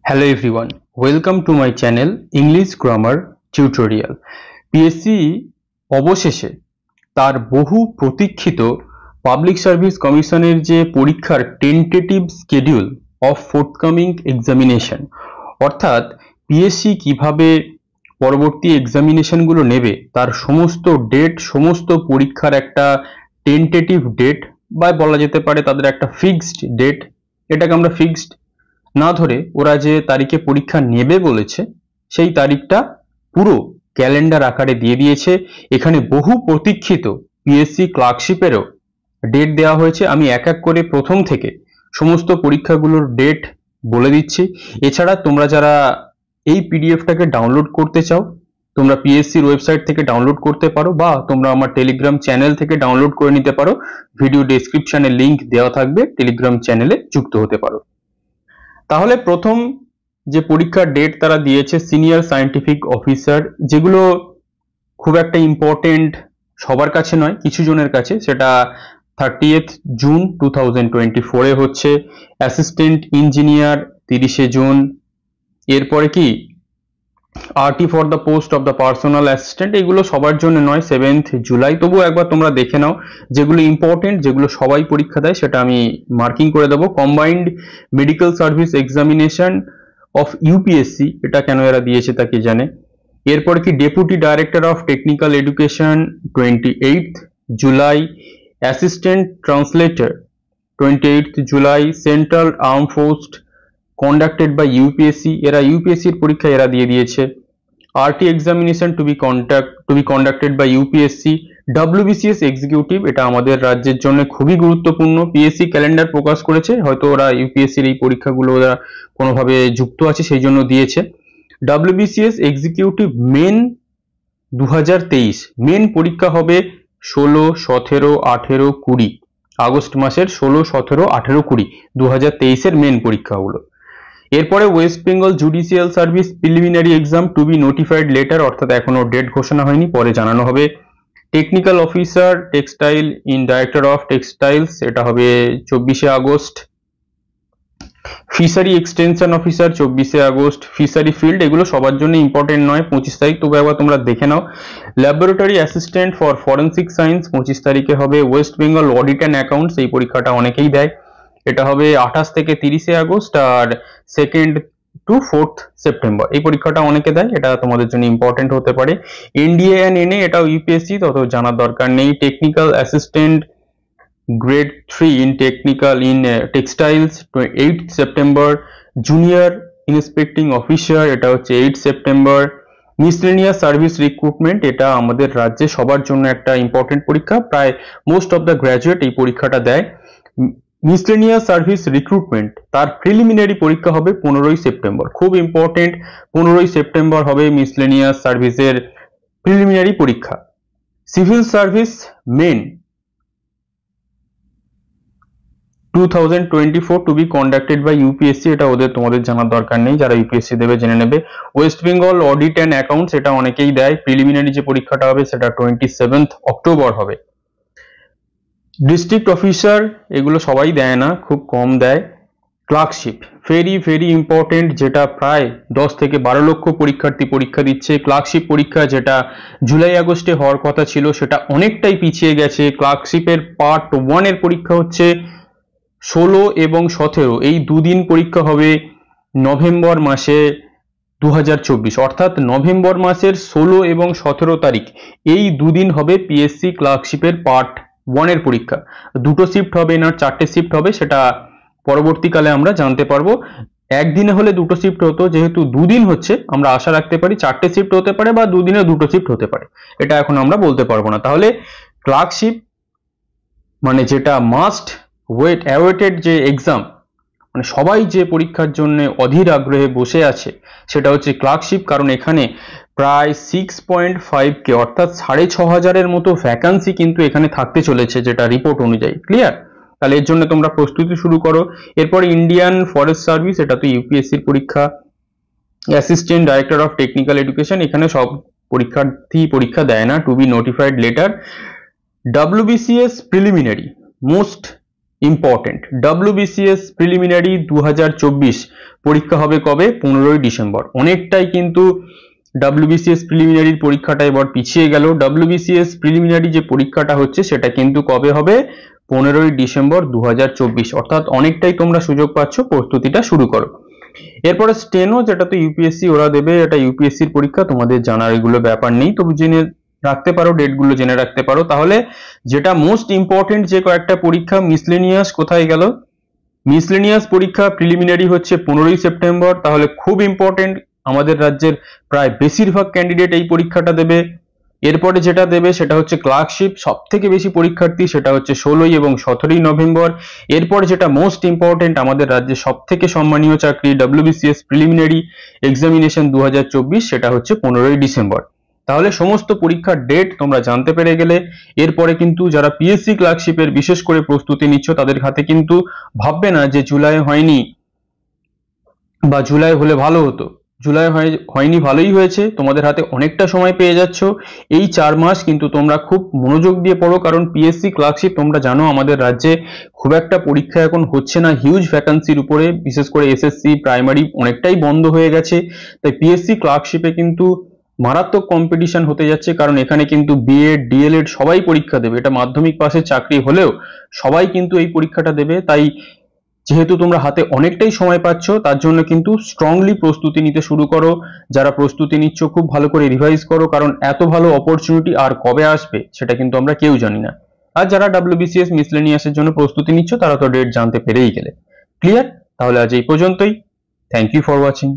Hello everyone, welcome to my channel English Grammar Tutorial. PSC অবশেষে তার বহু প্রতীক্ষিত পাবলিক সার্ভিস কমিশনের যে পরীক্ষার tentative schedule of forthcoming examination অর্থাৎ পিএসসি কিভাবে পরবর্তী এক্সামিনেশনগুলো নেবে তার সমস্ত ডেট, সমস্ত পরীক্ষার একটা টেন্টেটিভ ডেট বা বলা যেতে পারে তাদের একটা ফিক্সড ডেট, এটাকে আমরা ফিক্সড না ধরে ওরা যে তারিখে পরীক্ষা নেবে বলেছে সেই তারিখটা পুরো ক্যালেন্ডার আকারে দিয়ে দিয়েছে। এখানে বহু প্রতীক্ষিত পিএসসি ক্লার্কশিপেরও ডেট দেওয়া হয়েছে। আমি এক এক করে প্রথম থেকে সমস্ত পরীক্ষাগুলোর ডেট বলে দিচ্ছি। এছাড়া তোমরা যারা এই পিডিএফটাকে ডাউনলোড করতে চাও তোমরা পিএসসির ওয়েবসাইট থেকে ডাউনলোড করতে পারো বা তোমরা আমার টেলিগ্রাম চ্যানেল থেকে ডাউনলোড করে নিতে পারো। ভিডিও ডেসক্রিপশনে লিংক দেওয়া থাকবে, টেলিগ্রাম চ্যানেলে যুক্ত হতে পারো। তাহলে প্রথম যে পরীক্ষার ডেট তারা দিয়েছে সিনিয়র সায়েন্টিফিক অফিসার, যেগুলো খুব একটা ইম্পর্টেন্ট সবার কাছে নয়, কিছু জনের কাছে, সেটা 30th জুন 2024 হচ্ছে। অ্যাসিস্ট্যান্ট ইঞ্জিনিয়ার 30শে জুন। এরপরে কি আরটি for the post of the personal assistant, এগুলো সবার জন্য নয়, 7th জুলাই। তবু একবার তোমরা দেখে নাও যেগুলো ইম্পর্টেন্ট, যেগুলো সবাই পরীক্ষা দেয় সেটা আমি মার্কিং করে দেবো। Combined medical service examination of UPSC, এটা কেন এরা দিয়েছে তা কি জানে। এরপর কি deputy director of technical education 28th July. Assistant translator 28th July. Central arm force conducted by UPSC, এরা ইউপিএসসির পরীক্ষা এরা দিয়ে দিয়েছে। RT examination to be conducted by UPSC. WBCS executive, এটা আমাদের রাজ্যের জন্য খুবই গুরুত্বপূর্ণ। পিএসসি ক্যালেন্ডার প্রকাশ করেছে, হয়তো ওরা ইউপিএসসির এই পরীক্ষাগুলো ওরা কোনোভাবে যুক্ত আছে সেই জন্য দিয়েছে। ডব্লিউবিসিএস এক্সিকিউটিভ মেন 2023, মেন পরীক্ষা হবে 16, 17, 18, 20 আগস্ট মাসের 16, 17, 18, 20 2023-এর মেন পরীক্ষাগুলো। এরপরে west Bengal judicial service preliminary exam to be notified letter, অর্থাৎ এখনো ডেট ঘোষণা হয়নি, পরে জানানো হবে। Technical officer textile in director of textiles, এটা হবে 24শে আগস্ট। ফিশারি এক্সটেনশন অফিসার 24শে আগস্ট। ফিশারি ফিল্ড, এগুলো সবার জন্য ইম্পর্টেন্ট নয়, 25 তারিখ, তবে একবার তোমরা দেখে নাও। Laboratory assistant for forensic science 25 তারিখে হবে। West Bengal audit and accounts, এই পরীক্ষাটা অনেকেই দেয়, এটা হবে 28 থেকে 30শে আগস্ট আর 2nd to 4th সেপ্টেম্বর। এই পরীক্ষাটা অনেকে দেয়, এটা তোমাদের জন্য ইম্পর্টেন্ট হতে পারে। এনডিএ অ্যান্ড এনএ, এটাও ইউপিএসসি, তত জানার দরকার নেই। Technical assistant grade 3 in technical in textiles 8th September. Junior inspecting officer, এটা হচ্ছে 8th September. Miscellaneous service recruitment, এটা আমাদের রাজ্যে সবার জন্য একটা ইম্পর্টেন্ট পরীক্ষা, প্রায় মোস্ট অফ দ্য গ্র্যাজুয়েট এই পরীক্ষাটা দেয়। মিসলেনিয়াস সার্ভিস রিক্রুটমেন্ট, তার প্রিলিমিনারি পরীক্ষা হবে 15ই সেপ্টেম্বর, খুব ইম্পর্টেন্ট। 15ই সেপ্টেম্বর হবে মিসলেনিয়াস সার্ভিসের প্রিলিমিনারি পরীক্ষা। Civil service main 2024 to be conducted by UPSC, এটা তোমাদের জানার দরকার নেই, যারা ইউপিএসসি দেবে জেনে নেবে। West Bengal audit and accounts, এটা অনেকেই দেয়, প্রিলিমিনারি যে পরীক্ষাটা হবে সেটা 27th অক্টোবর হবে। ডিস্ট্রিক্ট অফিসার, এগুলো সবাই দেয় না, খুব কম দেয়। ক্লার্কশিপ ভেরি ভেরি ইম্পর্টেন্ট, যেটা প্রায় 10 থেকে 12 লক্ষ পরীক্ষার্থী পরীক্ষা দিচ্ছে। ক্লার্কশিপ পরীক্ষা যেটা জুলাই আগস্টে হওয়ার কথা ছিল সেটা অনেকটাই পিছিয়ে গেছে। ক্লার্কশিপের পার্ট 1 এর পরীক্ষা হচ্ছে 16 এবং 17, এই দুদিন পরীক্ষা হবে নভেম্বর মাসে 2024, অর্থাৎ নভেম্বর মাসের 16 এবং 17 তারিখ এই দুদিন হবে পিএসসি ক্লার্কশিপের পার্ট 1 এর পরীক্ষা। দুটো শিফট হবে না 4টে শিফট হবে, সেটা পরবর্তীকালে আমরা জানতে পারবো। একদিনে হলে দুটো শিফট হতো, যেহেতু দুদিন হচ্ছে আমরা আশা রাখতে পারি 4টে শিফট হতে পারে বা দুদিনে দুটো শিফট হতে পারে, এটা এখন আমরা বলতে পারবো না। তাহলে ক্লার্কশিপ মানে যেটা মাস্ট অ্যাওয়েটেড যে এক্সাম, মানে সবাই যে পরীক্ষার জন্য অধীর আগ্রহে বসে আছে সেটা হচ্ছে ক্লার্কশিপ, কারণ এখানে প্রায় 6.5K অর্থাৎ 6500-এর মতো ভ্যাকান্সি কিন্তু এখানে থাকতে চলেছে, যেটা রিপোর্ট অনুযায়ী। ক্লিয়ার? তাহলে এর জন্য তোমরা প্রস্তুতি শুরু করো। এরপর ইন্ডিয়ান ফরেস্ট সার্ভিস, এটা তো ইউপিএসসির পরীক্ষা। Assistant director of technical education, এখানে সব পরীক্ষার্থী পরীক্ষা দেয় না, to be notified later. WBCS preliminary most important, WBCS preliminary 2024 পরীক্ষা হবে কবে? 15ই ডিসেম্বর। অনেকটাই কিন্তু WBCS প্রিলিমিনারির পরীক্ষাটা এবার পিছিয়ে গেল। WBCS প্রিলিমিনারি যে পরীক্ষাটা হচ্ছে সেটা কিন্তু কবে হবে? 15ই ডিসেম্বর 2024। অর্থাৎ অনেকটাই তোমরা সুযোগ পাচ্ছ, প্রস্তুতিটা শুরু করো। এরপরে স্টেনো, যেটা তো ইউপিএসসি ওরা দেবে, এটা ইউপিএসসির পরীক্ষা, তোমাদের জানার এগুলো ব্যাপার নেই, তবু জেনে রাখতে পারো, ডেটগুলো জেনে রাখতে পারো। তাহলে যেটা মোস্ট ইম্পর্টেন্ট যে কয়েকটা পরীক্ষা, মিসলেনিয়াস কোথায় গেল? মিসলেনিয়াস পরীক্ষা প্রিলিমিনারি হচ্ছে 15ই সেপ্টেম্বর, তাহলে খুব ইম্পর্টেন্ট, আমাদের রাজ্যের প্রায় বেশিরভাগ ক্যান্ডিডেট এই পরীক্ষাটা দেবে। এরপরে যেটা দেবে সেটা হচ্ছে ক্লার্কশিপ, সব থেকে বেশি পরীক্ষার্থী, সেটা হচ্ছে 16ই এবং 17ই নভেম্বর। এরপর যেটা মোস্ট ইম্পর্টেন্ট, আমাদের রাজ্যে সব থেকে সম্মানীয় চাকরি WBCS প্রিলিমিনারি এক্সামিনেশন 2024, সেটা হচ্ছে 15ই ডিসেম্বর। তাহলে সমস্ত পরীক্ষার ডেট তোমরা জানতে পেরে গেলে। এরপরে কিন্তু যারা পিএসসি ক্লার্কশিপের বিশেষ করে প্রস্তুতি নিচ্ছ, তাদের হাতে কিন্তু ভাববে না যে জুলাই হয়নি বা জুলাই হলে ভালো হতো। জুলাই হয়নি, ভালোই হয়েছে, তোমাদের হাতে অনেকটা সময় পেয়ে যাচ্ছ। এই 4 মাস কিন্তু তোমরা খুব মনোযোগ দিয়ে পড়ো, কারণ পিএসসি ক্লার্কশিপ তোমরা জানো আমাদের রাজ্যে খুব একটা পরীক্ষা এখন হচ্ছে না, হিউজ ভ্যাকান্সির উপরে, বিশেষ করে এসএসসি প্রাইমারি অনেকটাই বন্ধ হয়ে গেছে। তাই পিএসসি ক্লার্কশিপে কিন্তু মারাত্মক কম্পিটিশন হতে যাচ্ছে, কারণ এখানে কিন্তু বিএড ডিএলএড সবাই পরীক্ষা দেবে। এটা মাধ্যমিক পাশের চাকরি হলেও সবাই কিন্তু এই পরীক্ষাটা দেবে। তাই যেহেতু তোমরা হাতে অনেকটাই সময় পাচ্ছ, তার জন্য কিন্তু স্ট্রংলি প্রস্তুতি নিতে শুরু করো। যারা প্রস্তুতি নিচ্ছ খুব ভালো করে রিভাইজ করো, কারণ এত ভালো অপরচুনিটি আর কবে আসবে সেটা কিন্তু আমরা কেউ জানি না। আর যারা WBCS মিসলেনিয়াসের জন্য প্রস্তুতি নিচ্ছ, তারা তো ডেট জানতে পেরেই গেলে। ক্লিয়ার? তাহলে আজ এই পর্যন্তই। Thank you for watching.